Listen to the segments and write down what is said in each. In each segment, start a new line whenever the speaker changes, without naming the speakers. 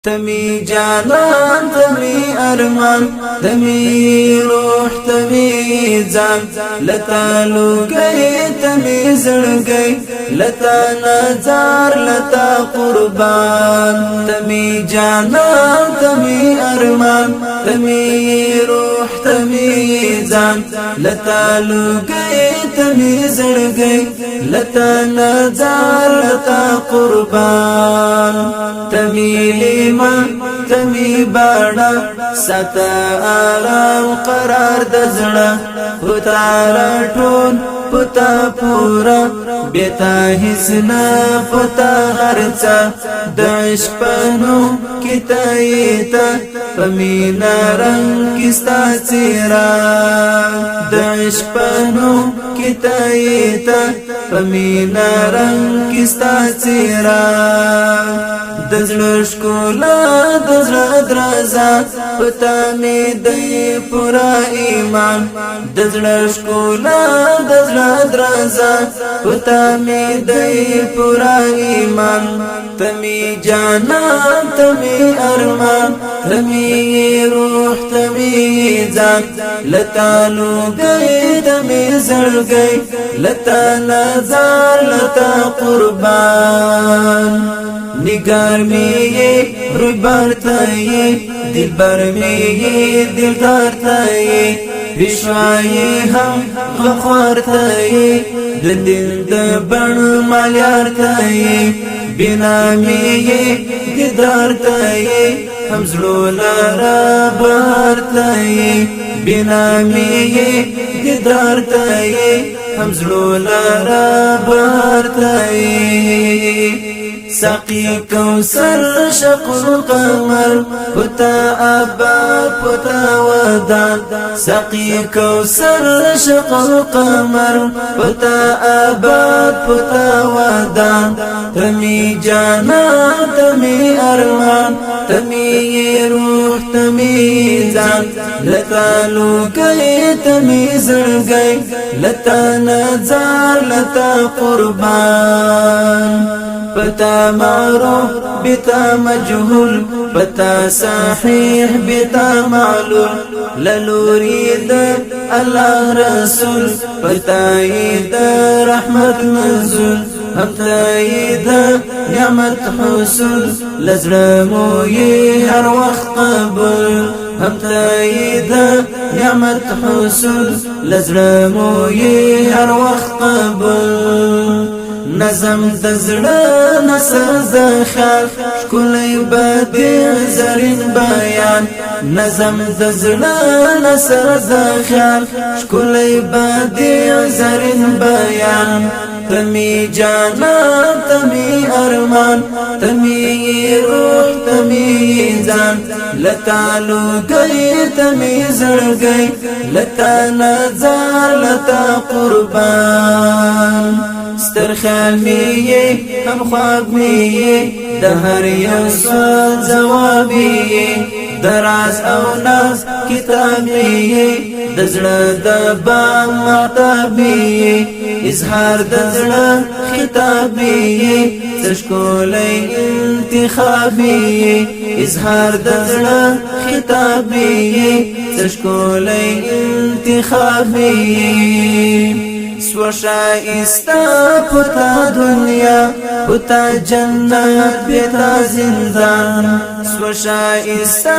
تمی جانان تمی ارمان تمی روح تمی جان لتا لوگئی تمی زڑگئی لتا نظار لتا قربان تمی جانان تمی ارمان تمی روح تمی جان لتا لوگئی تمی زڑگئی لتا نظار لتا قربان تمی تمی باڑا ستا آرام قرار دزڑا پتارا ٹون پتا پورا بیتا حسنا پتا غرچا دعش پنو کتایتا پمینا رنگ کستا چیرا دعش پنو کتایتا پمینا رنگ کستا چیرا دزړه شکولا دزړه درازا پتا می دی پورا ایمان دزړه شکولا دزړه درازا پتا می دی پورا ایمان تمی جانان تمی ارمان تمی روح تمی جان لتا لوگئی تمی زړگئی لتا نظار لتا قربان نگار میں یہ روبار تھا یہ دل بر میں یہ دلدار تھا یہ وشوائی ہم غخوار تھا یہ دل دبن مالیار تھا یہ بنا میں یہ دیدار تھا یہ ہم زلو لارا بہار تھا یہ بنا میں یہ دیدار تھا یہ ہم زلو لارا بہار تھا یہ ساقی کوثر شق قمر پتا آباد پتا ودان ساقی کوثر شق قمر پتا آباد پتا ودان تمی جانان تمی ارمان تمی روح تمی جان لتا لوگئی تمی زڑگئی لتا نظار لتا قربان پتا معروف بتا مجهول پتا صحیح بتا معلوم للورید الله رسول پتاید رحمت منزول هم تاید نعمت حصول لزرموی هر وقت قبول هم تاید نعمت حصول لزرموی هر وقت قبول نظم دزړه نصر زخال شکلی بدیع زرین بیان نظم دزړه نصر زخال شکلی بدیع زرین بیان تمی جانان تمی ارمان تمی روح تمی جان لتا لوگئی تمی زړگئی لتا نظار لتا قربان ستر خیال میه هم خواب میه دهر یو سوال جوابیه دراز او ناز کتاب میه دزړه د با معتابیه اظهار دزړه خطابیه تشکولی انتخابیه اظهار دزړه خطابیه تشکولی انتخابیه سوشائستا پتا دنیا پتا جنت بیتا زندان سوشائستا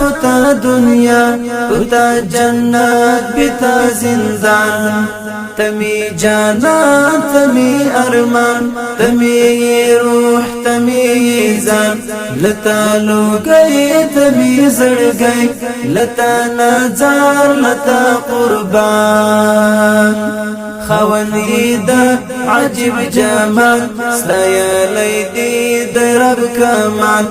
پتا دنیا پتا جنت بیتا زندان تمی جانان تمی ارمان تمی روح تمی جان لتا لوگئی تمی زڑگئی لتا نظار لتا قربان خوانی دا عجب جمال ستایلی دی درب کمال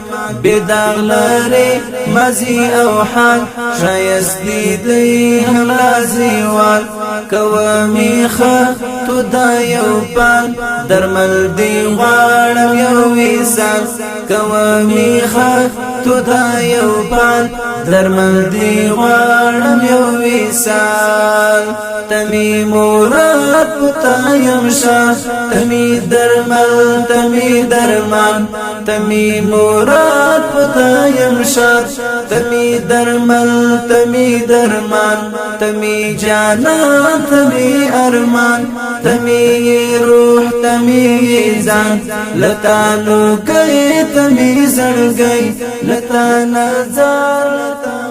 بداغ لاری مزی او حال شایست دی هم لازیوال کوامی تو دا یو پال درمل دی غواړم یو وصال کومي خاک تو دا یو پال درمل دی غواړم یو وصال تمی مراد پتا یمشا تمی درمل تمی درمان تمی مراد پتا یمشا تمی درمل تمی درمان تمی جانان تمی ارمان تمی روح تمی ځان لتا نو گئی تمی زړ گئی لتا نظر لتا